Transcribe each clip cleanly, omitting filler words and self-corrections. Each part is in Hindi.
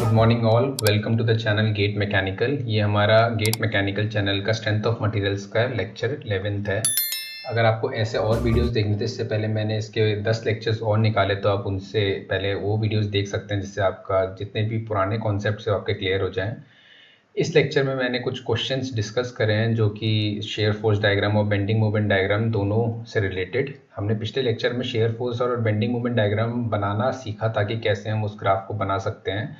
Good morning all, welcome to the channel gate mechanical. ये हमारा गेट मैकेनिकल चैनल का स्ट्रेंथ ऑफ मटेरियल्स का लेक्चर 11th है। अगर आपको ऐसे और वीडियोस देखने थे, इससे पहले मैंने इसके 10 लेक्चर्स और निकाले, तो आप उनसे पहले वो वीडियोस देख सकते हैं, जिससे आपका जितने भी पुराने कॉन्सेप्ट्स हैं आपके क्लियर हो जाएं। इस लेक्चर में मैंने कुछ क्वेश्चंस डिस्कस करे हैं जो कि शेयर फोर्स डायग्राम और बेंडिंग मोमेंट डायग्राम दोनों से रिलेटेड। हमने पिछले लेक्चर में शेयर फोर्स और बेंडिंग मोमेंट डायग्राम बनाना सीखा था कि कैसे हम उस ग्राफ को बना सकते हैं।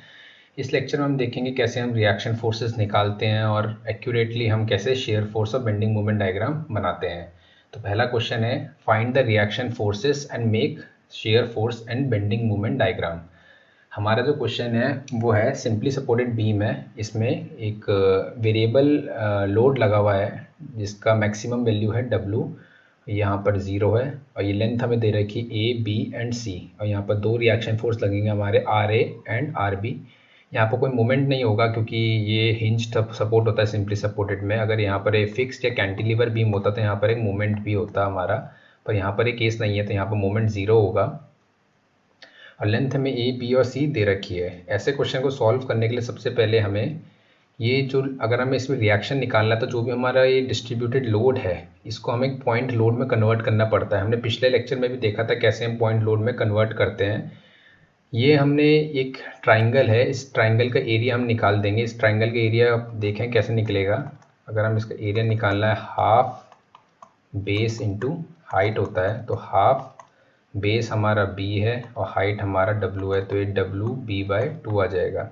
इस लेक्चर में हम देखेंगे कैसे हम रिएक्शन फोर्सेस निकालते हैं और एक्यूरेटली हम कैसे शेयर फोर्स और बेंडिंग मोमेंट डायग्राम बनाते हैं। तो पहला क्वेश्चन है, find the reaction forces and make shear force and bending moment diagram. हमारा जो क्वेश्चन है वो है, सिंपली सपोर्टेड बीम है, इसमें एक वेरिएबल लोड लगा हुआ है जिसका मैक्सिमम वैल्यू है W, यहाँ पर 0 है, और ये लेंथ हमें दे रखी A, B एंड C, और यहाँ पर दो रिएक्शन फोर्स लगेंगे हमारे RA एंड RB। यहाँ पर कोई मोमेंट नहीं होगा क्योंकि ये हिंज सपोर्ट होता है सिंपली सपोर्टेड में। अगर यहाँ पर एक फिक्स्ड या कैंटिलीवर बीम होता तो यहाँ पर एक मोमेंट भी होता हमारा, पर यहाँ पर एक केस नहीं है, तो यहाँ पर मोमेंट 0 होगा। और लेंथ हमें A, B और C दे रखी है। ऐसे क्वेश्चन को सॉल्व करने के लिए सबसे पहले हमें ये जो, अगर हमें इसमें रिएक्शन निकालना है तो जो भी हमारा ये डिस्ट्रीब्यूटेड लोड है इसको हमें पॉइंट लोड में कन्वर्ट करना पड़ता है। हमने पिछले लेक्चर में भी देखा था कैसे हम पॉइंट लोड में कन्वर्ट करते हैं। ये हमने एक ट्राइंगल है, इस ट्राइंगल का एरिया हम निकाल देंगे। इस ट्राइंगल का एरिया आप देखें कैसे निकलेगा। अगर हम इसका एरिया निकालना है, हाफ बेस इंटू हाइट होता है, तो हाफ बेस हमारा B है और हाइट हमारा W है, तो ये WB/2 आ जाएगा।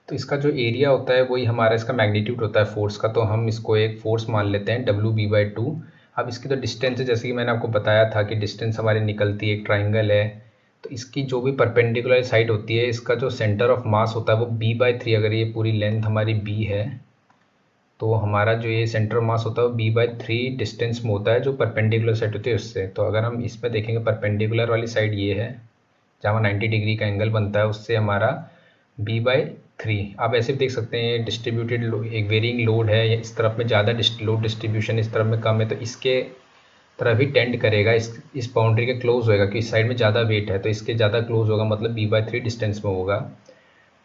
तो इसका जो एरिया होता है वही हमारा इसका मैग्नीट्यूड होता है फोर्स का, तो हम इसको एक फोर्स मान लेते हैं WB/2। अब इसकी तो डिस्टेंस है, जैसे कि मैंने आपको बताया था कि डिस्टेंस हमारी निकलती है, एक ट्राइंगल है, तो इसकी जो भी परपेंडिकुलर साइड होती है इसका जो सेंटर ऑफ मास होता है वो B/3। अगर ये पूरी लेंथ हमारी B है तो हमारा जो ये सेंटर ऑफ मास होता है वो B/3 डिस्टेंस में होता है, जो परपेंडिकुलर साइड होती है उससे। तो अगर हम इसमें देखेंगे, परपेंडिकुलर वाली साइड ये है जहाँ 90 डिग्री का एंगल बनता है, उससे हमारा B/3। आप ऐसे भी देख सकते हैं ये डिस्ट्रीब्यूटेड एक वेरिंग लोड है, इस तरफ में ज़्यादा लोड डिस्ट्रीब्यूशन, इस तरफ में कम है, तो इसके तरफ ही टेंड करेगा, इस बाउंड्री के क्लोज होएगा कि इस साइड में ज़्यादा वेट है तो इसके ज़्यादा क्लोज होगा, मतलब B/3 डिस्टेंस में होगा।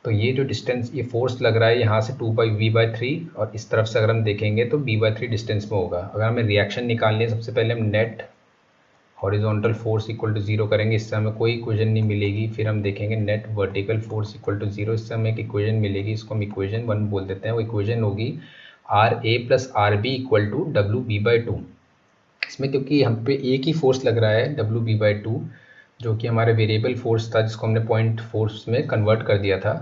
तो ये जो डिस्टेंस, ये फोर्स लग रहा है यहाँ से 2V/3, और इस तरफ से अगर हम देखेंगे तो B/3 डिस्टेंस में होगा। अगर हमें रिएक्शन निकालनी है, सबसे पहले हम net horizontal force equal to 0 करेंगे, इससे हमें कोई इक्वेशन नहीं मिलेगी। फिर हम देखेंगे net vertical force equal to 0, इससे हमें एक इक्वेशन मिलेगी, इसको हम इक्वेशन 1 बोल देते हैं। वो इक्वेशन होगी RA + RB equal to WB/2। इसमें क्योंकि हम पे एक ही फोर्स लग रहा है WB/2, जो कि हमारे वेरिएबल फोर्स था जिसको हमने पॉइंट फोर्स में कन्वर्ट कर दिया था।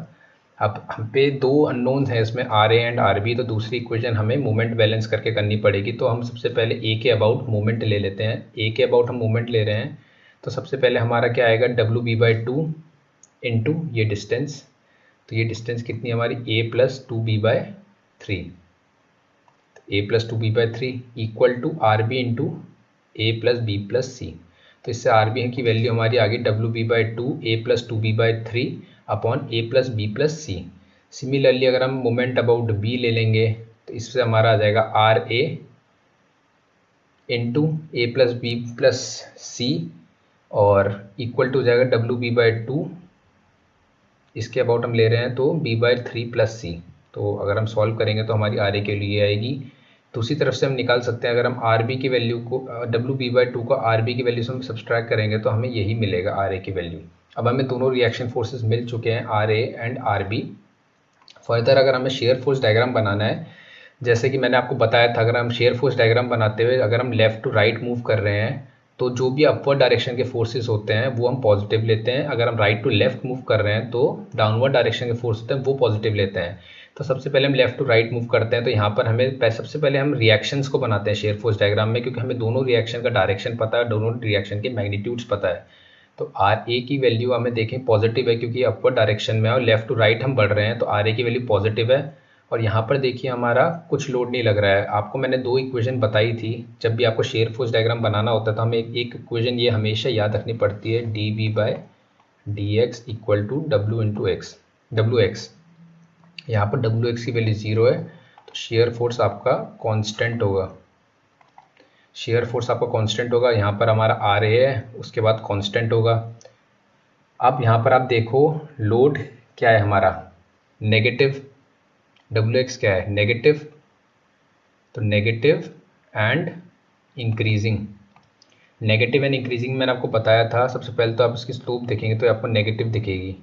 अब हम पे दो अननोन्स हैं इसमें, RA एंड RB, तो दूसरी इक्वेशन हमें मोमेंट बैलेंस करके करनी पड़ेगी। तो हम सबसे पहले A के अबाउट मोमेंट ले लेते हैं। A के अबाउट हम मोमेंट ले रहे हैं, तो सबसे पहले हमारा क्या आएगा, WB/2 इंटू ये डिस्टेंस। तो ये डिस्टेंस कितनी हमारी, A + 2B/3, A + 2B/3 equal to RB into A + B + C। तो इससे RB की वैल्यू हमारी आ गई WB/2 A + 2B/3 upon A + B + C। Similarly अगर हम मोमेंट अबाउट B ले लेंगे तो इससे हमारा आ जाएगा RA into A + B + C और इक्वल टू हो जाएगा WB/2, इसके अबाउट हम ले रहे हैं तो B/3 + C। तो अगर हम सॉल्व करेंगे तो हमारी RA के लिए आएगी। दूसरी तरफ से हम निकाल सकते हैं, अगर हम RB की वैल्यू को, WB/2 को RB की वैल्यू से हम सब्सट्रैक्ट करेंगे तो हमें यही मिलेगा RA की वैल्यू। अब हमें दोनों रिएक्शन फोर्सेस मिल चुके हैं, RA एंड RB। फर्दर अगर हमें शेयर फोर्स डायग्राम बनाना है, जैसे कि मैंने आपको बताया था, अगर हम शेयर फोर्स डायग्राम बनाते हुए अगर हम लेफ़्ट टू राइट मूव कर रहे हैं तो जो भी अपवर्ड डायरेक्शन के फोर्सेस होते हैं वो हम पॉजिटिव लेते हैं। अगर हम राइट टू लेफ्ट मूव कर रहे हैं तो डाउनवर्ड डायरेक्शन के फोर्स होते हैं वो पॉजिटिव लेते हैं। तो सबसे पहले हम लेफ्ट टू राइट मूव करते हैं, तो यहाँ पर हमें सबसे पहले हम रिएक्शंस को बनाते हैं शेयर फोर्स डायग्राम में, क्योंकि हमें दोनों रिएक्शन का डायरेक्शन पता है, दोनों रिएक्शन के मैग्नीट्यूड्स पता है। तो RA की वैल्यू हमें देखें पॉजिटिव है क्योंकि अपवर्ड डायरेक्शन में है और लेफ्ट टू राइट हम बढ़ रहे हैं, तो RA की वैल्यू पॉजिटिव है। और यहाँ पर देखिए हमारा कुछ लोड नहीं लग रहा है। आपको मैंने दो इक्वेशन बताई थी, जब भी आपको शेयर फोर्स डायग्राम बनाना होता है तो हमें एक इक्वेशन ये हमेशा याद रखनी पड़ती है, dB/dx इक्वल टू WX। यहाँ पर WX की वैल्यू 0 है, तो शेयर फोर्स आपका कांस्टेंट होगा। शेयर फोर्स आपका कांस्टेंट होगा, यहाँ पर हमारा RA है, उसके बाद कांस्टेंट होगा। अब यहाँ पर आप देखो लोड क्या है हमारा, नेगेटिव, डब्ल्यू एक्स क्या है, नेगेटिव, तो negative and increasing. Negative and increasing मैंने आपको बताया था। सबसे पहले तो आप इसकी स्लोप देखेंगे तो आपको नेगेटिव दिखेगी।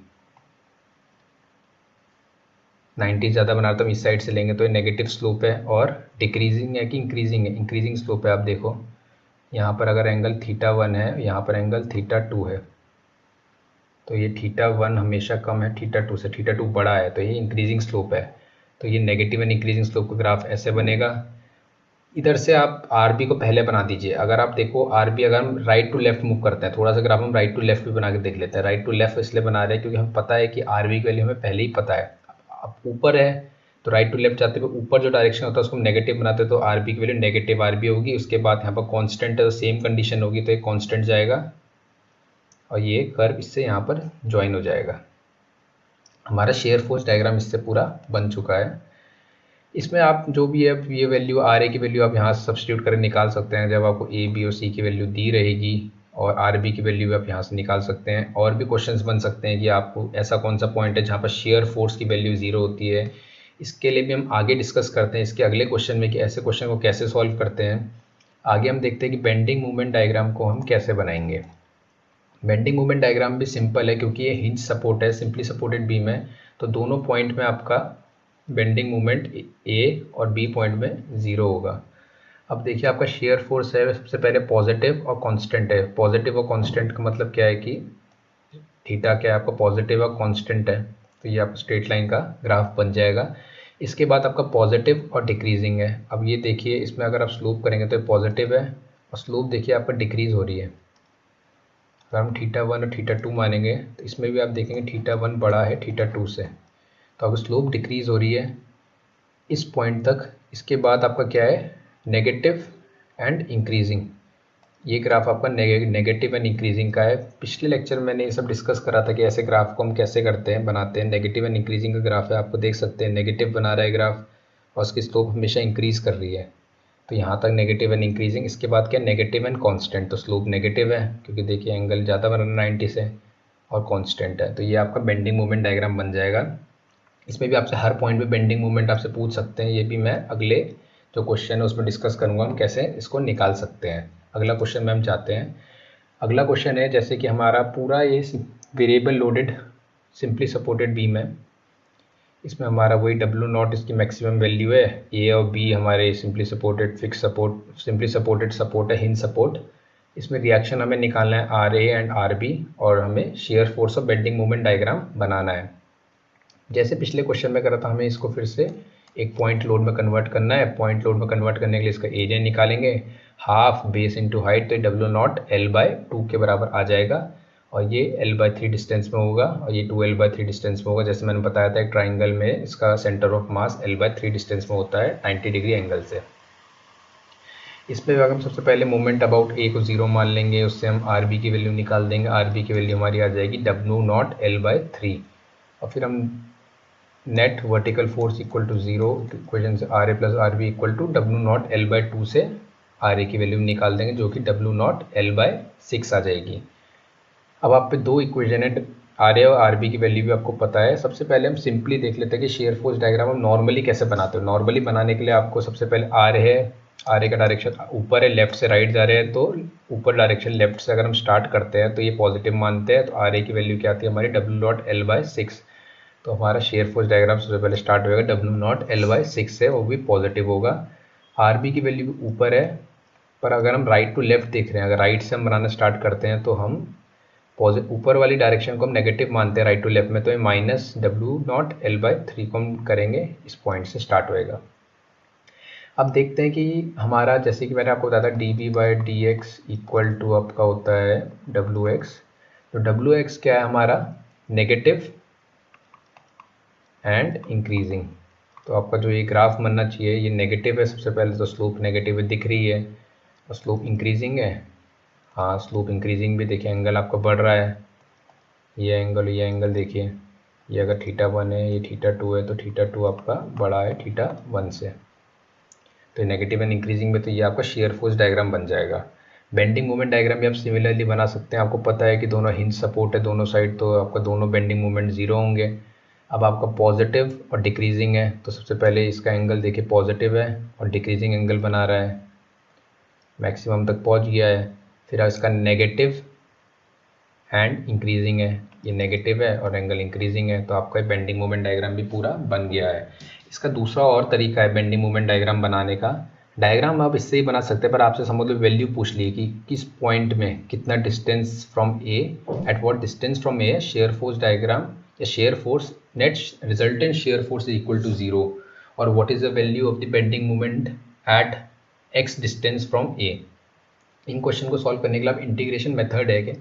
90 ज़्यादा बना रहा हूँ, इस साइड से लेंगे तो ये नेगेटिव स्लोप है। और डिक्रीजिंग है कि इंक्रीजिंग है, इंक्रीजिंग स्लोप है। आप देखो यहाँ पर अगर एंगल θ1 है, यहाँ पर एंगल θ2 है, तो ये θ1 हमेशा कम है θ2 से, θ2 बड़ा है, तो ये इंक्रीजिंग स्लोप है। तो ये नेगेटिव एंड इंक्रीजिंग स्लोप का ग्राफ ऐसे बनेगा। इधर से आप आर बी को पहले बना दीजिए। अगर आप देखो आर बी, अगर हम राइट टू लेफ्ट मूव करते हैं, थोड़ा सा ग्राफ हम राइट टू लेफ्ट भी बना के देख लेते हैं। राइट टू लेफ्ट इसलिए बना रहे हैं क्योंकि हमें पता है कि आर बी की वैल्यू हमें पहले ही पता है। अब ऊपर है तो राइट टू लेफ्ट जाते हुए ऊपर जो डायरेक्शन होता है उसको हम नेगेटिव बनाते हैं, तो आर बी की वैल्यू नेगेटिव आर बी होगी। उसके बाद यहाँ पर कॉन्स्टेंट है तो सेम कंडीशन होगी, तो एक कॉन्स्टेंट जाएगा और ये कर्व इससे यहाँ पर ज्वाइन हो जाएगा। हमारा शेयर फोर्स डायग्राम इससे पूरा बन चुका है। इसमें आप जो भी है ये वैल्यू आर ए की वैल्यू आप यहाँ से सब्स्टिट्यूट करके निकाल सकते हैं। जब आपको ए बी और सी की वैल्यू दी रहेगी, और आर बी की वैल्यू आप यहाँ से निकाल सकते हैं। और भी क्वेश्चंस बन सकते हैं कि आपको ऐसा कौन सा पॉइंट है जहाँ पर शेयर फोर्स की वैल्यू 0 होती है। इसके लिए भी हम आगे डिस्कस करते हैं इसके अगले क्वेश्चन में कि ऐसे क्वेश्चन को कैसे सॉल्व करते हैं। आगे हम देखते हैं कि बेंडिंग मूवमेंट डायग्राम को हम कैसे बनाएंगे। बेंडिंग मूवमेंट डायग्राम भी सिंपल है क्योंकि ये हिंज सपोर्ट है, सिंपली सपोर्टेड बीम है, तो दोनों पॉइंट में आपका बेंडिंग मूवमेंट ए और बी पॉइंट में 0 होगा। अब देखिए आपका शेयर फोर्स है, सबसे पहले पॉजिटिव और कांस्टेंट है। पॉजिटिव और कांस्टेंट का मतलब क्या है कि थीटा क्या है आपका पॉजिटिव और कांस्टेंट है, तो ये आपका स्ट्रेट लाइन का ग्राफ बन जाएगा। इसके बाद आपका पॉजिटिव और डिक्रीजिंग है। अब ये देखिए इसमें अगर आप स्लोप करेंगे तो पॉजिटिव है और स्लोप देखिए आपका डिक्रीज हो रही है। अगर हम θ1 और θ2 मानेंगे तो इसमें भी आप देखेंगे θ1 बड़ा है θ2 से, तो अब स्लोप डिक्रीज हो रही है इस पॉइंट तक। इसके बाद आपका क्या है, नेगेटिव एंड इंक्रीजिंग। ये ग्राफ आपका नेगेटिव एंड इंक्रीजिंग का है। पिछले लेक्चर में मैंने ये सब डिस्कस करा था कि ऐसे ग्राफ को हम कैसे करते हैं, बनाते हैं। नेगेटिव एंड इंक्रीजिंग का ग्राफ है, आपको देख सकते हैं नेगेटिव बना रहा है ग्राफ और उसकी स्लोप हमेशा इंक्रीज कर रही है, तो यहाँ तक नेगेटिव एंड इंक्रीजिंग। इसके बाद क्या, नेगेटिव एंड कांस्टेंट, तो स्लोप नेगेटिव है क्योंकि देखिए एंगल ज़्यादा बन रहा है 90 से, और कांस्टेंट है, तो ये आपका बेंडिंग मूवमेंट डायग्राम बन जाएगा। इसमें भी आपसे हर पॉइंट पे बेंडिंग मूवमेंट आपसे पूछ सकते हैं, ये भी मैं अगले जो क्वेश्चन है उसमें डिस्कस करूँगा हम कैसे इसको निकाल सकते हैं। अगला क्वेश्चन में हम जाते हैं। अगला क्वेश्चन है जैसे कि हमारा पूरा ये variable loaded simply supported beam है। इसमें हमारा वही W0 इसकी मैक्सिमम वैल्यू है, ए और बी हमारे simply supported fix support, simply supported support है, हिंज सपोर्ट। इसमें रिएक्शन हमें निकालना है R A and R B, और हमें शेयर फोर्स और बेंडिंग मूवमेंट डायग्राम बनाना है। जैसे पिछले क्वेश्चन में करा था, हमें इसको फिर से एक पॉइंट लोड में कन्वर्ट करना है। पॉइंट लोड में कन्वर्ट करने के लिए इसका एरिया निकालेंगे, हाफ बेस इंटू हाइट, तो W0 L/2 के बराबर आ जाएगा, और ये L/3 डिस्टेंस में होगा और ये 2L/3 डिस्टेंस में होगा। जैसे मैंने बताया था एक ट्राइंगल में इसका centre of mass L/3 distance में होता है 90 डिग्री एंगल से। इसमें अगर हम सबसे पहले मोमेंट अबाउट ए को 0 मान लेंगे, उससे हम आर बी की वैल्यू निकाल देंगे। आर बी की वैल्यू हमारी आ जाएगी W0 L/3, और फिर हम net vertical force equal to 0, equation से R A plus R B equal to W0 L/2 से आर ए की वैल्यू निकाल देंगे जो कि W0 L/6 आ जाएगी। अब आप पे दो इक्वेशन है, आर ए और आर बी की वैल्यू भी आपको पता है। सबसे पहले हम सिंपली देख लेते हैं कि शेयर फोर्स डायग्राम हम नॉर्मली कैसे बनाते हो। नॉर्मली बनाने के लिए आपको सबसे पहले आर है, आर ए का डायरेक्शन ऊपर है, लेफ्ट से राइट जा रहे हैं, तो ऊपर डायरेक्शन लेफ्ट से अगर हम स्टार्ट करते हैं तो ये पॉजिटिव मानते हैं, तो आर ए की वैल्यू क्या आती है हमारी W0 L/6। तो हमारा शेयर फोर्स डायग्राम सबसे पहले स्टार्ट होगा W0 L/6 से, वो भी पॉजिटिव होगा। आर बी की वैल्यू भी ऊपर है, पर अगर हम राइट टू लेफ्ट देख रहे हैं, अगर राइट से हम बनाना स्टार्ट करते हैं तो हम ऊपर वाली डायरेक्शन को हम नेगेटिव मानते हैं राइट टू लेफ्ट में, तो ये माइनस W0 L/3 को हम करेंगे, इस पॉइंट से स्टार्ट होएगा। अब देखते हैं कि हमारा, जैसे कि मैंने आपको बताया था dB/dx इक्वल टू आपका होता है WX, तो WX क्या है हमारा, नेगेटिव एंड इंक्रीजिंग। तो आपका जो ये ग्राफ बनना चाहिए ये नेगेटिव है, सबसे पहले तो स्लोप नेगेटिव दिख रही है, और स्लोप इंक्रीजिंग है। हाँ, स्लोप इंक्रीजिंग भी देखिए, एंगल आपका बढ़ रहा है, ये एंगल देखिए, ये अगर θ1 है, ये θ2 है, तो θ2 आपका बड़ा है θ1 से, तो नेगेटिव एंड इंक्रीजिंग में, तो ये आपका शेयर फोर्स डायग्राम बन जाएगा। बेंडिंग मूवमेंट डायग्राम भी आप सिमिलरली बना सकते हैं। आपको पता है कि दोनों हिंज सपोर्ट है दोनों साइड, तो आपका दोनों बेंडिंग मूवमेंट 0 होंगे। अब आपका पॉजिटिव और डिक्रीजिंग है, तो सबसे पहले इसका एंगल देखिए पॉजिटिव है और डिक्रीजिंग एंगल बना रहा है, मैक्सिमम तक पहुंच गया है। फिर इसका नेगेटिव एंड इंक्रीजिंग है, ये नेगेटिव है और एंगल इंक्रीजिंग है, तो आपका बेंडिंग मोमेंट डायग्राम भी पूरा बन गया है। इसका दूसरा और तरीका है बेंडिंग मोमेंट डायग्राम बनाने का। डायग्राम आप इससे ही बना सकते हैं, पर आपसे समझ लो वैल्यू पूछ ली कि किस पॉइंट में कितना distance from A, at what distance from A shear force diagram या shear force net resultant shear force is equal to 0 और what is the value of the bending moment at x distance from A. इन क्वेश्चन को सॉल्व करने के लिए आप इंटीग्रेशन मेथड है कि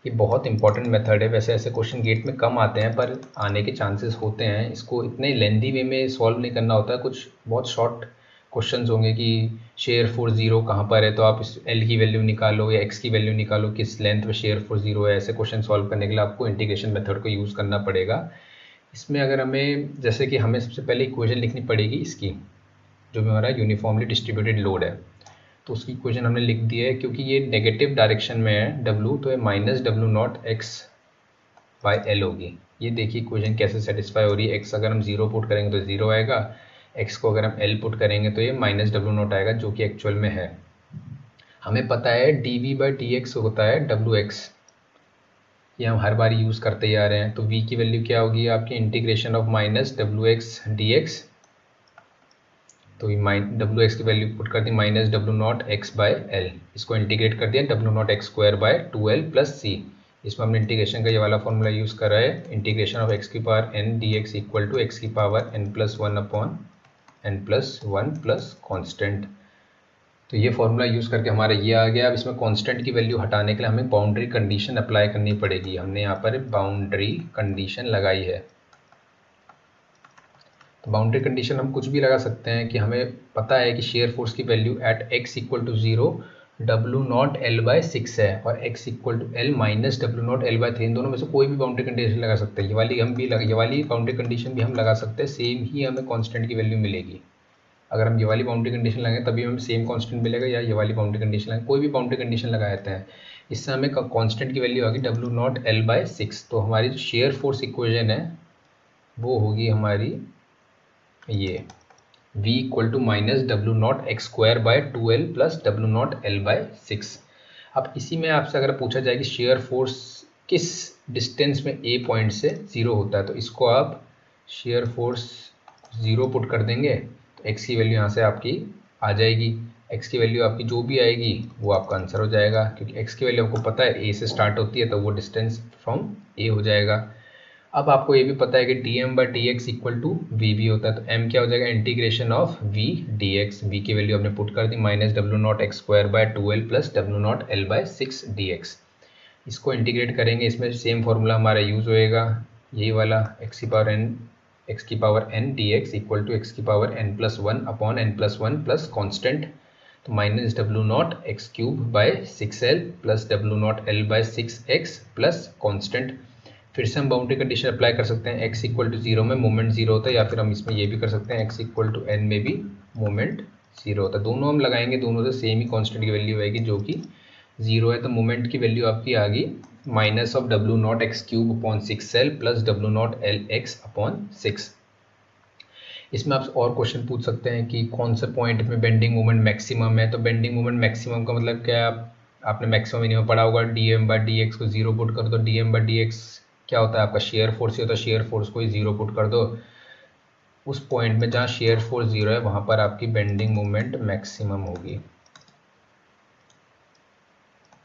ये बहुत इंपॉर्टेंट मेथड है। वैसे ऐसे क्वेश्चन गेट में कम आते हैं पर आने के चांसेस होते हैं। इसको इतने लेंदी वे में सॉल्व नहीं करना होता है, कुछ बहुत शॉर्ट क्वेश्चंस होंगे कि शेयर फोर्स 0 कहाँ पर है, तो आप इस एल की वैल्यू निकालो या एक्स की वैल्यू निकालो, किस लेंथ में शेयर फोर्स 0 है। ऐसे क्वेश्चन सॉल्व करने के लिए आपको इंटीग्रेशन मेथड को यूज़ करना पड़ेगा। इसमें अगर हमें जैसे कि हमें सबसे पहले इक्वेशन लिखनी पड़ेगी इसकी, जो हमारा यूनिफॉर्मली डिस्ट्रीब्यूटेड लोड है, तो उसकी इक्वेशन हमने लिख दी है। क्योंकि ये नेगेटिव डायरेक्शन में है W, तो ये minus W not x by L होगी। ये देखिए इक्वेशन कैसे सेटिस्फाई हो रही है। एक्स अगर हम 0 पुट करेंगे तो 0 आएगा, एक्स को अगर हम एल पुट करेंगे तो ये माइनस डब्ल्यू नॉट आएगा, जो कि एक्चुअल में है। हमें पता है d v by d x होता है डब्ल्यू एक्स, ये हम हर बार यूज़ करते ही आ रहे हैं। तो v की वैल्यू क्या होगी आपकी, इंटीग्रेशन ऑफ माइनस डब्ल्यू एक्स डी एक्स, तो डब्ल्यू एक्स की वैल्यू पुट कर दी minus W not x by l, इसको इंटीग्रेट कर दिया डब्ल्यू not x square by 2l plus c. इसमें हमने इंटीग्रेशन का ये वाला फॉर्मूला यूज़ करा है, इंटीग्रेशन ऑफ एक्स की power n d x equal to x की power n plus 1 upon n plus 1 plus constant. तो ये फॉर्मूला यूज़ करके हमारा ये आ गया। अब इसमें कांस्टेंट की वैल्यू हटाने के लिए हमें बाउंड्री कंडीशन अप्लाई करनी पड़ेगी। हमने यहाँ पर बाउंड्री कंडीशन लगाई है। तो बाउंड्री कंडीशन हम कुछ भी लगा सकते हैं कि हमें पता है कि शेयर फोर्स की value at x equal to 0 W not L by 6 है और x equal to L minus W not L by 3, इन दोनों में से कोई भी बाउंड्री कंडीशन लगा सकते हैं। ये वाली बाउंड्री कंडीशन भी हम लगा सकते हैं, सेम ही हमें कांस्टेंट की वैल्यू मिलेगी। अगर हम ये वाली बाउंड्री कंडीशन लगाएं तभी हमें सेम कांस्टेंट मिलेगा, या ये वाली बाउंड्री कंडीशन लगाएं, कोई भी बाउंड्री कंडीशन लगा देते हैं, इससे हमें कांस्टेंट की वैल्यू आएगी डब्ल्यू नॉट एल बाई 6। तो हमारी जो शेयर फोर्स इक्वेशन है वो होगी हमारी ये v equal to minus W not x square by 2l plus W naught L by 6। अब इसी में आपसे अगर पूछा जाए कि शेयर फोर्स किस डिस्टेंस में a पॉइंट से 0 होता है, तो इसको आप शेयर फोर्स 0 पुट कर देंगे तो x की वैल्यू यहाँ से आपकी आ जाएगी। x की वैल्यू आपकी जो भी आएगी वो आपका आंसर हो जाएगा, क्योंकि x की वैल्यू आपको पता है a से स्टार्ट होती है, तो वो डिस्टेंस फ्रॉम a हो जाएगा। अब आपको ये भी पता है कि d M by d x equal to v भी होता है, तो m क्या हो जाएगा, integration of v d x. V की वैल्यू हमने पुट कर दी minus W not x square by 2l plus W naught L by 6 d x. इसको इंटीग्रेट करेंगे, इसमें सेम फार्मूला हमारा यूज़ होएगा, यही वाला एक्स की power n d x equal to x की power n plus 1 upon n plus 1 plus constant, तो minus W not x cube by 6l plus W naught L by 6x plus constant. फिर से हम बाउंड्री कंडीशन अप्लाई कर सकते हैं, x इक्वल टू 0 में मोमेंट 0 होता है, या फिर हम इसमें ये भी कर सकते हैं x इक्वल टू n में भी मोमेंट 0 होता है। दोनों हम लगाएंगे, दोनों से सेम ही कांस्टेंट की वैल्यू आएगी जो कि 0 है। तो मोमेंट की वैल्यू आपकी आ गई minus of W not x cube upon 6l plus W naught L x upon 6। इसमें आप और क्वेश्चन पूछ सकते हैं कि कौन से पॉइंट में बेंडिंग मोमेंट मैक्सिमम है। तो बेंडिंग मोमेंट मैक्सिमम का मतलब क्या है, आपने मैक्सिमम मिनिमम पढ़ा होगा, d M by d X को 0 पुट कर दो। D M by d X क्या होता है आपका, शेयर फोर्स ही होता है, शेयर फोर्स को ही 0 पुट कर दो। उस पॉइंट में जहाँ शेयर फोर्स 0 है वहाँ पर आपकी बेंडिंग मोमेंट मैक्सिमम होगी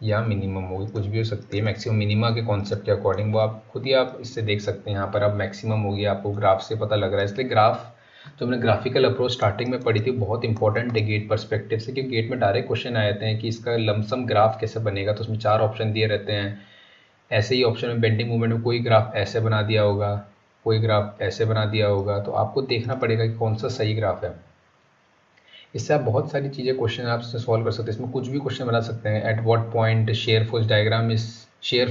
या मिनिमम होगी, कुछ भी हो सकती है। मैक्सिमम मिनिमा के कॉन्सेप्ट के अकॉर्डिंग वो आप खुद ही आप इससे देख सकते हैं। यहाँ पर अब मैक्सिमम होगी, आपको ग्राफ से पता लग रहा है। इसलिए ग्राफ जो हमने ग्राफिकल अप्रोच स्टार्टिंग में पढ़ी थी बहुत इंपॉर्टेंट है गेट परस्पेक्टिव से, क्योंकि गेट में डायरेक्ट क्वेश्चन आए थे कि इसका लमसम ग्राफ कैसे बनेगा। तो उसमें 4 ऑप्शन दिए रहते हैं। ऐसे ही ऑप्शन में बेंडिंग मूवमेंट में कोई ग्राफ ऐसे बना दिया होगा, कोई ग्राफ ऐसे बना दिया होगा, तो आपको देखना पड़ेगा कि कौन सा सही ग्राफ है। इससे आप बहुत सारी चीज़ें क्वेश्चन आप सॉल्व कर सकते हैं। इसमें कुछ भी क्वेश्चन बना सकते हैं। At what point shear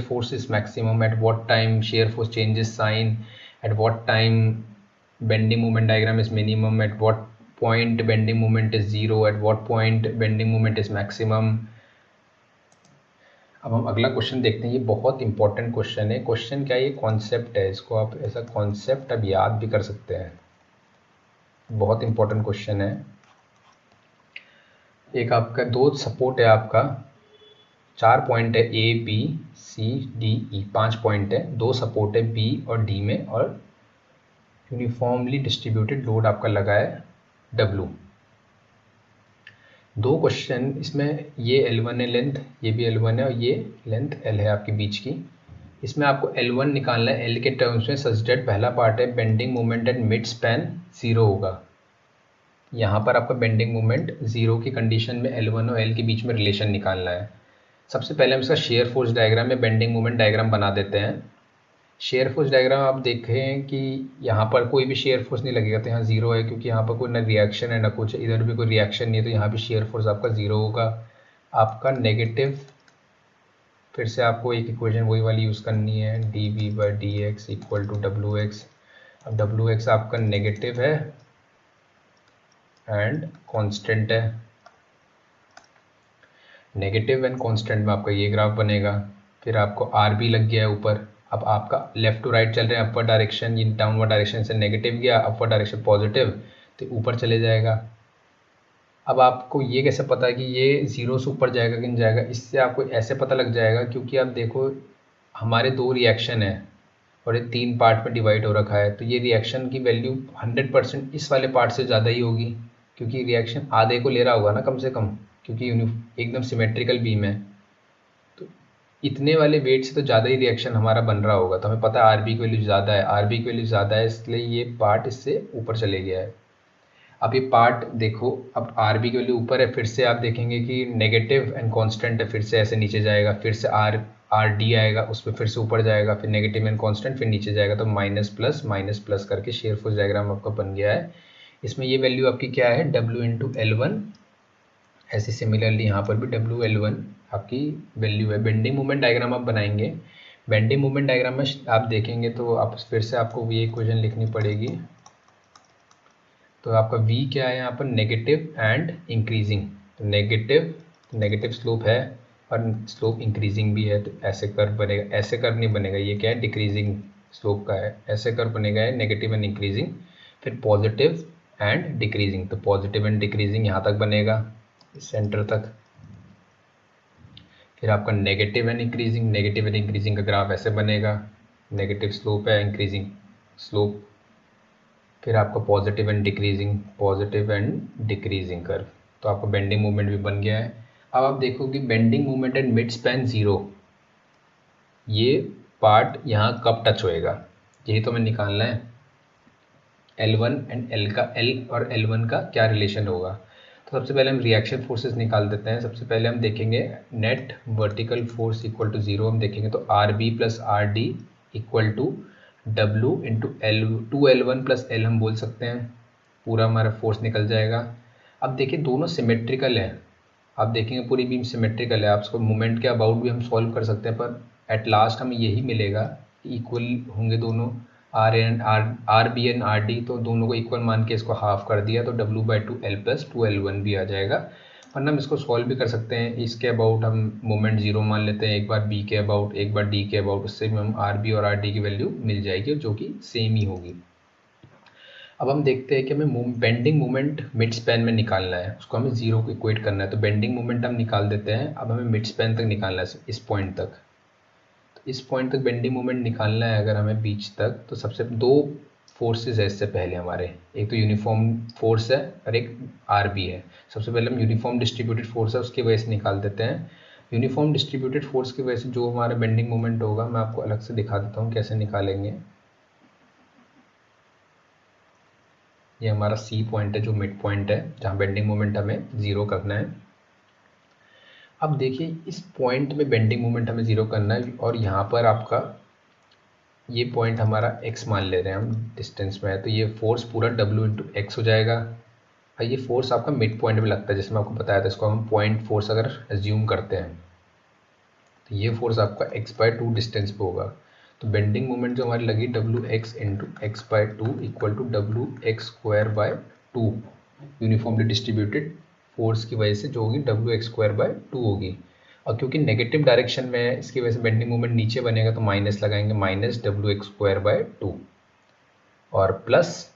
force is maximum, at what time shear force changes sign, at what time bending movement diagram is minimum, at what point bending movement is 0, at what point bending movement is maximum. अब हम अगला क्वेश्चन देखते हैं। ये बहुत इंपॉर्टेंट क्वेश्चन है। क्वेश्चन क्या है, ये कॉन्सेप्ट है, इसको आप ऐसा कॉन्सेप्ट अब याद भी कर सकते हैं। बहुत इंपॉर्टेंट क्वेश्चन है। एक आपका दो सपोर्ट है, आपका 4 पॉइंट है, A B C D E, 5 point है, 2 सपोर्ट है बी और डी में, और यूनिफॉर्मली डिस्ट्रीब्यूटेड लोड आपका लगा है डब्लू। दो क्वेश्चन इसमें, ये L1 है लेंथ, ये भी L1 है, और ये लेंथ L है आपकी बीच की। इसमें आपको L1 निकालना है L के टर्म्स में, सच दैट पहला पार्ट है bending moment at mid span 0 होगा। यहाँ पर आपका बेंडिंग मोमेंट 0 की कंडीशन में L1 और L के बीच में रिलेशन निकालना है। सबसे पहले हम इसका शेयर फोर्स डायग्राम में बेंडिंग मोमेंट डायग्राम बना देते हैं। शेयर फोर्स डायग्राम आप देखें कि यहाँ पर कोई भी शेयर फोर्स नहीं लगेगा, तो यहाँ 0 है, क्योंकि यहाँ पर कोई ना रिएक्शन है ना कुछ, इधर भी कोई रिएक्शन नहीं है, तो यहाँ भी शेयर फोर्स आपका 0 होगा। आपका नेगेटिव, फिर से आपको एक इक्वेशन वही वाली यूज़ करनी है, dv/dx इक्वल टू wx। अब wx आपका नेगेटिव है एंड कांस्टेंट है। नेगेटिव एंड कांस्टेंट में आपका ये ग्राफ बनेगा। फिर आपको आर बी लग गया है ऊपर। अब आपका लेफ्ट टू राइट चल रहे हैं, अपर डायरेक्शन, ये डाउनवर्ड डायरेक्शन से नेगेटिव गया, अपर डायरेक्शन पॉजिटिव, तो ऊपर चले जाएगा। अब आपको ये कैसे पता है कि ये 0 से ऊपर जाएगा कि नहीं जाएगा? इससे आपको ऐसे पता लग जाएगा, क्योंकि आप देखो हमारे 2 रिएक्शन है और ये 3 पार्ट में डिवाइड हो रखा है, तो ये रिएक्शन की वैल्यू 100% इस वाले पार्ट से ज़्यादा ही होगी, क्योंकि रिएक्शन आधे को ले रहा होगा ना कम से कम, क्योंकि एकदम सिमेट्रिकल बीम है। तो इतने वाले वेट से तो ज़्यादा ही रिएक्शन हमारा बन रहा होगा, तो हमें पता है आर बी की वैल्यू ज़्यादा है, आर बी की वैल्यू ज़्यादा है, इसलिए ये पार्ट इससे ऊपर चले गया है। अब ये पार्ट देखो, अब आर बी की वैल्यू ऊपर है, फिर से आप देखेंगे कि नेगेटिव एंड कांस्टेंट है, फिर से ऐसे नीचे जाएगा, फिर से आर डी आएगा, उस पर फिर से ऊपर जाएगा, फिर नेगेटिव एंड कांस्टेंट, फिर नीचे जाएगा, तो माइनस प्लस करके शेयर फोर्स डायग्राम आपका बन गया है। इसमें ये वैल्यू आपकी क्या है, W इंटू L1। ऐसे सिमिलरली यहाँ पर भी WL1 आपकी वैल्यू है। बेंडिंग मोमेंट डायग्राम आप बनाएंगे। बेंडिंग मोमेंट डायग्राम में आप देखेंगे तो आप फिर से आपको ये इक्वेशन लिखनी पड़ेगी। तो आपका V क्या है यहाँ पर, नेगेटिव एंड इंक्रीजिंग। तो नेगेटिव स्लोप है और स्लोप इंक्रीजिंग भी है, तो ऐसे कर्व बनेगा। ऐसे कर्व नहीं बनेगा, ये क्या है, डिक्रीजिंग स्लोप का है। ऐसे कर्व बनेगा है नेगेटिव एंड इंक्रीजिंग, फिर पॉजिटिव एंड डिक्रीजिंग। तो पॉजिटिव एंड डिक्रीजिंग यहाँ तक बनेगा, सेंटर तक। फिर आपका नेगेटिव एंड इंक्रीजिंग का ग्राफ ऐसे बनेगा, नेगेटिव स्लोप है, इंक्रीजिंग स्लोप। फिर आपका पॉजिटिव एंड डिक्रीजिंग कर्व। तो आपका बेंडिंग मोमेंट भी बन गया है। अब आप देखो कि bending moment at mid span 0, ये पार्ट यहाँ कब टच होएगा, यही तो हमें निकालना है। L1 एंड L और L1 का क्या रिलेशन होगा। तो सबसे पहले हम रिएक्शन फोर्सेस निकाल देते हैं। सबसे पहले हम देखेंगे net vertical force equal to 0 हम देखेंगे, तो R B plus R D equal to W into L1 plus L हम बोल सकते हैं, पूरा हमारा फोर्स निकल जाएगा। अब देखिए दोनों सिमेट्रिकल है, आप देखेंगे पूरी बीम सिमेट्रिकल है। आप उसको मोमेंट के अबाउट भी हम सॉल्व कर सकते हैं, पर एट लास्ट हमें यही मिलेगा, इक्वल होंगे दोनों, R B and R D, तो दोनों को इक्वल मान के इसको हाफ कर दिया, तो W/2L प्लस 2L1 भी आ जाएगा। वरना हम इसको सॉल्व भी कर सकते हैं। इसके अबाउट हम मोमेंट 0 मान लेते हैं, एक बार बी के अबाउट, एक बार डी के अबाउट, उससे भी हम आर बी और आर डी की वैल्यू मिल जाएगी, जो कि सेम ही होगी। अब हम देखते हैं कि हमें बेंडिंग मोमेंट मिड स्पैन में निकालना है, उसको हमें 0 को इक्वेट करना है। तो बेंडिंग मोमेंट हम निकाल देते हैं। अब हमें मिड स्पैन तक निकालना है, इस पॉइंट तक। तो इस पॉइंट तक बेंडिंग मोमेंट निकालना है अगर हमें बीच तक, तो सबसे 2 फोर्सेस है इससे पहले हमारे, एक तो यूनिफॉर्म फोर्स है और एक आर बी है। सबसे पहले हम यूनिफॉर्म डिस्ट्रीब्यूटेड फोर्स है उसकी वजह से निकाल देते हैं। यूनिफॉर्म डिस्ट्रीब्यूटेड फोर्स की वजह से जो हमारा बेंडिंग मोमेंट होगा, मैं आपको अलग से दिखा देता हूँ कैसे निकालेंगे। ये हमारा C पॉइंट है, जो मिड पॉइंट है, जहाँ बेंडिंग मोमेंट हमें 0 करना है। अब देखिए इस पॉइंट में बेंडिंग मोमेंट हमें 0 करना है, और यहाँ पर आपका ये पॉइंट हमारा x मान ले रहे हैं हम, डिस्टेंस में है, तो ये फोर्स पूरा W इंटू एक्स हो जाएगा। और ये फोर्स आपका मिड पॉइंट में लगता है, जैसे मैं आपको बताया था, इसको हम पॉइंट फोर्स अगर एज्यूम करते हैं, तो ये फोर्स आपका x/2 डिस्टेंस पे होगा। तो बेंडिंग मोमेंट जो हमारी लगी WX into x/2 equal to WX²/2 uniformly distributed force की वजह से जो होगी WX²/2 होगी। और क्योंकि नेगेटिव डायरेक्शन में है इसकी वजह से बेंडिंग मोमेंट नीचे बनेगा, तो माइनस लगाएंगे, माइनस WX² 2 और प्लस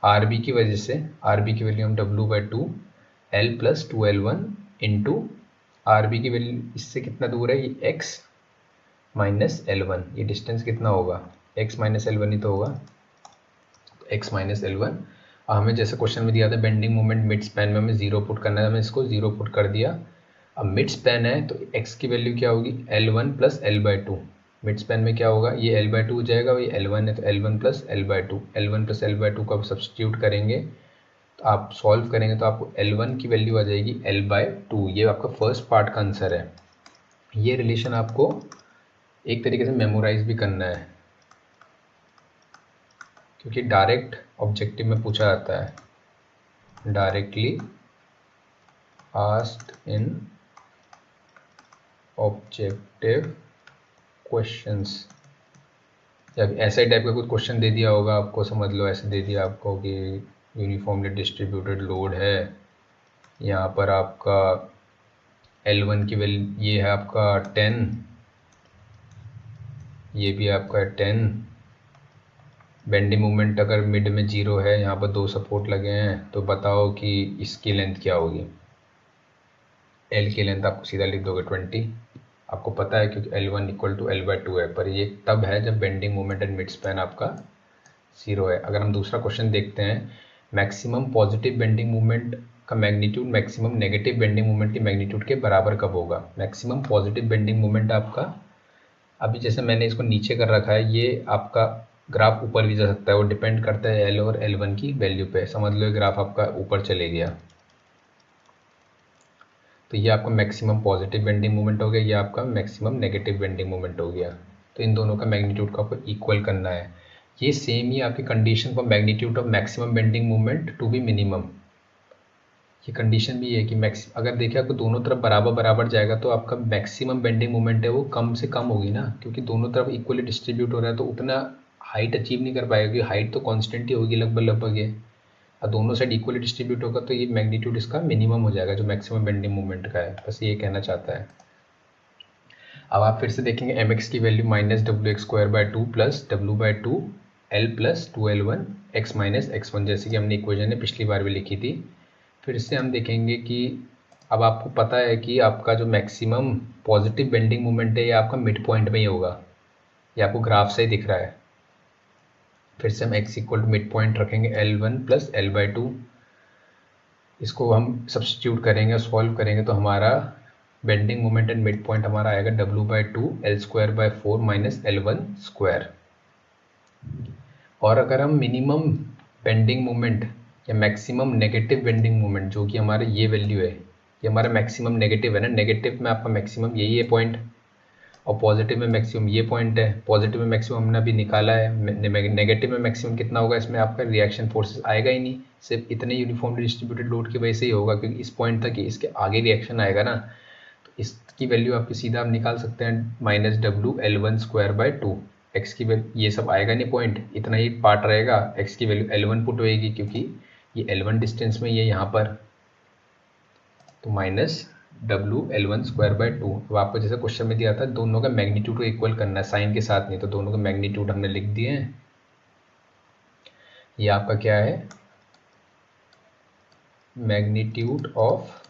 RB की वजह से, RB की वैल्यू हम W/2 L + 2L1 into RB की वैल्यू इससे कितना दूर है, ये x - L1, ये डिस्टेंस कितना होगा, x - L1 ही तो होगा, तो x - L1। हमें जैसे क्वेश्चन में दिया था बेंडिंग मोमेंट मिड स्पैन में हमें 0 पुट करना है, हमें इसको 0 पुट कर दिया। अब मिड स्पैन है तो x की वैल्यू क्या होगी, L1 + L/2। मिड स्पैन में क्या होगा, ये L/2 हो जाएगा, ये L1 है तो L1 + L/2, L1 + L/2 को आप सब्सटीट्यूट करेंगे तो आप सॉल्व करेंगे तो आपको L1 की वैल्यू आ जाएगी L/2। ये आपका फर्स्ट पार्ट का आंसर है। ये रिलेशन आपको एक तरीके से मेमोराइज भी करना है, क्योंकि डायरेक्ट ऑब्जेक्टिव में पूछा जाता है, directly asked in objective questions, या ऐसा ही टाइप का कुछ क्वेश्चन दे दिया होगा आपको, समझ लो ऐसे दे दिया आपको कि यूनिफॉर्मली डिस्ट्रीब्यूटेड लोड है, यहाँ पर आपका L1 की वैल्यू ये है आपका 10, ये भी आपका 10, बेंडिंग मोमेंट अगर मिड में 0 है, यहाँ पर 2 सपोर्ट लगे हैं, तो बताओ कि इसकी लेंथ क्या होगी। L की लेंथ आपको सीधा लिख दोगे 20, आपको पता है क्योंकि L1 = L/2 है, पर ये तब है जब bending moment and mid span आपका 0 है। अगर हम दूसरा क्वेश्चन देखते हैं, मैक्सिमम पॉजिटिव बेंडिंग मोमेंट का magnitude maximum negative bending moment की मैग्नीट्यूड के बराबर कब होगा। मैक्सिमम पॉजिटिव बेंडिंग मोमेंट आपका, अभी जैसे मैंने इसको नीचे कर रखा है, ये आपका ग्राफ ऊपर भी जा सकता है, वो डिपेंड करता है L और L1 की वैल्यू पे। समझ लो ग्राफ आपका ऊपर चले गया, तो ये आपका मैक्सिमम पॉजिटिव बेंडिंग मोमेंट हो गया, ये आपका मैक्सिमम नेगेटिव बेंडिंग मोमेंट हो गया। तो इन दोनों का मैग्नीट्यूड को आपको इक्वल करना है। ये सेम ही आपकी condition for magnitude of maximum bending moment to be minimum, ये कंडीशन भी है कि अगर देखिए आपको दोनों तरफ बराबर बराबर जाएगा तो आपका मैक्सिमम बेंडिंग मोमेंट है वो कम से कम होगी ना, क्योंकि दोनों तरफ इक्वली डिस्ट्रीब्यूट हो रहा है, तो उतना हाइट अचीव नहीं कर पाएगा, क्योंकि हाइट तो कांस्टेंट ही होगी लगभग ये, और दोनों साइड इक्वली डिस्ट्रीब्यूट होगा तो ये मैग्नीट्यूड इसका मिनिमम हो जाएगा जो मैक्सिमम बेंडिंग मोमेंट का है। बस ये कहना चाहता है। अब आप फिर से देखेंगे mx की value -WX² 2 + W/2 L + 2L1 x - x1, जैसे कि हमने इक्वेशन ने पिछली बार भी लिखी थी। फिर से हम देखेंगे कि अब आपको पता है कि आपका जो मैक्सिमम पॉजिटिव बेंडिंग मोमेंट है ये आपका मिड पॉइंट में ही होगा, ये आपको ग्राफ से ही दिख रहा है। फिर से हम x = मिड पॉइंट रखेंगे, L1 + L/2, इसको हम सब्स्टिट्यूट करेंगे, सॉल्व करेंगे तो हमारा bending moment and mid point हमारा आएगा W/2 L²/4 - L1²। और अगर हम मिनिमम बेंडिंग मोमेंट या मैक्सिमम नेगेटिव बेंडिंग मोमेंट, जो कि हमारा ये वैल्यू है, ये हमारा मैक्सिमम नेगेटिव है ना, नेगेटिव में आपका मैक्सिमम यही है पॉइंट, और पॉजिटिव में मैक्सिमम ये पॉइंट है। पॉजिटिव में मैक्सिमम हमने अभी निकाला है, नेगेटिव में मैक्सिमम कितना होगा, इसमें आपका रिएक्शन फोर्सेस आएगा ही नहीं, सिर्फ इतने यूनिफॉर्मली डिस्ट्रीब्यूटेड लोड की वजह से ही होगा, क्योंकि इस पॉइंट तक ही, इसके आगे रिएक्शन आएगा ना, तो इसकी वैल्यू आपकी सीधा आप निकाल सकते हैं -WL1² 2। x की वैल्यू ये सब आएगा नहीं, पॉइंट इतना ही पार्ट रहेगा, x की वैल्यू L1 पुट होएगी, क्योंकि ये L1 डिस्टेंस में ये यहाँ पर, तो -WL1² 2। अब आपको जैसे क्वेश्चन में दिया था दोनों का मैग्नीट्यूड को इक्वल करना है, साइन के साथ नहीं, तो दोनों का मैग्नीट्यूड हमने लिख दिए हैं। ये आपका क्या है, magnitude of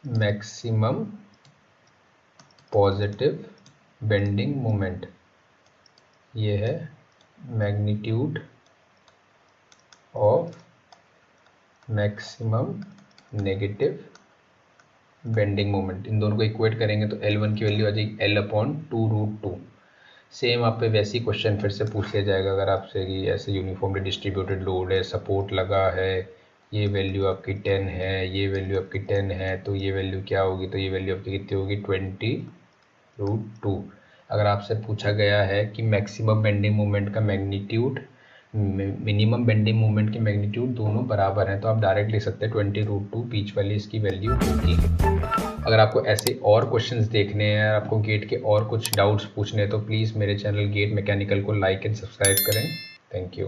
maximum positive bending moment, ये है magnitude of maximum negative bending moment. इन दोनों को इक्वेट करेंगे तो L1 की वैल्यू आ जाएगी L/2√2। सेम आप पे वैसे ही क्वेश्चन फिर से पूछ लिया जाएगा अगर आपसे कि ऐसे यूनिफॉर्मली डिस्ट्रीब्यूटेड लोड है, सपोर्ट लगा है, ये वैल्यू आपकी 10 है, ये वैल्यू आपकी 10 है, तो ये वैल्यू क्या होगी, तो ये वैल्यू आपकी कितनी होगी 20√2। अगर आपसे पूछा गया है कि मैक्सिमम बेंडिंग मोमेंट का मैग्नीट्यूड मिनिमम बेंडिंग मोमेंट की मैग्नीट्यूड दोनों बराबर हैं, तो आप डायरेक्ट ले सकते हैं 20√2 बीच वाली इसकी वैल्यू होगी। अगर आपको ऐसे और क्वेश्चंस देखने हैं, आपको गेट के और कुछ डाउट्स पूछने हैं, तो प्लीज़ मेरे चैनल गेट मैकेनिकल को लाइक एंड सब्सक्राइब करें। Thank you.